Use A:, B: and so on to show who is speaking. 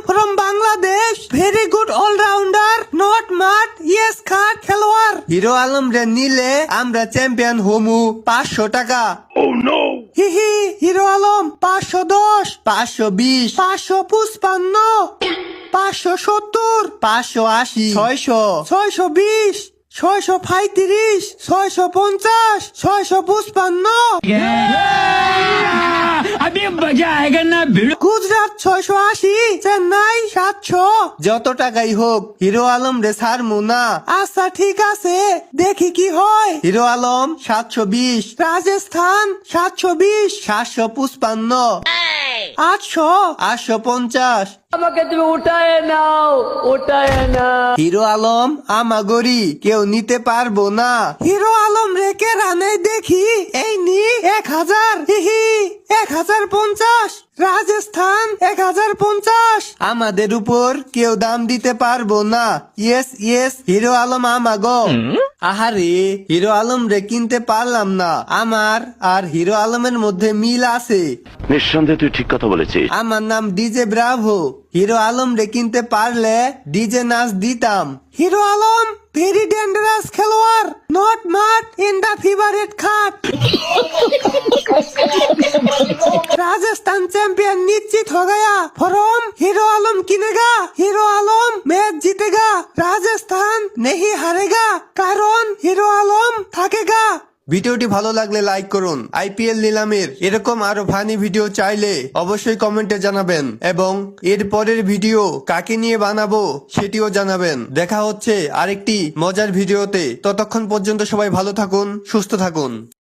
A: from Bangladesh. Very good all-rounder. Not mad. Yes, card খেলোয়াড়। Hero Alam রে নিলে আমরা চ্যাম্পিয়ন হমু 500 টাকা। হিহি হিরো আলম 510 520 555 570 580 600 620 635 650 655 গুজরাট 680 চেন্নাই 700 যত টাকাই হোক হিরো আলম রে ছাড়মু না। আচ্ছা ঠিক আছে দেখি কি হয়। হিরো আলম 720 রাজস্থান 720 755 800 850
B: আমাকে তুমি উঠায় নাও
A: হিরো আলম আমাগরি কেউ নিতে পারবো না। হিরো আলম রেখে রানে দেখি এই নি 1000 হিহি 1050 রাজস্থান 1050 আমাদের উপর কেউ দাম দিতে পারবো না। ইয়েস ইয়েস হিরো আলম আমাগো। আহারে হিরো আলম রে কিনতে পারলাম না। আমার আর হিরো আলমের মধ্যে মিল আছে।
C: নিঃসন্দেহে তুই ঠিক কথা বলেছিস।
A: আমার নাম ডিজে ব্রাভো। হিরো আলম রে কিনতে পারলে ডিজে নাচ দিতাম। হিরো আলম ভেরি ডেঞ্জারাস খেলোয়াড়। নট মাট ইন দা ফেভারিট খাট। राजस्थान चैंपियन निश्चित हो गया। फॉर्म हीरो आलम किनेगा। हीरो आलम मैच जीतेगा। राजस्थान नहीं हारेगा কারণ হিরো আলম থাকেগা। ভিডিওটি ভালো লাগলে লাইক করুন। আইপিএল নিলামের এরকম আরো ফানি ভিডিও চাইলে অবশ্যই কমেন্টে জানাবেন এবং এর পরের ভিডিও কাকে নিয়ে বানাবো সেটিও জানাবেন। দেখা হচ্ছে আরেকটি মজার ভিডিওতে। ততক্ষণ পর্যন্ত সবাই ভালো থাকুন, সুস্থ থাকুন।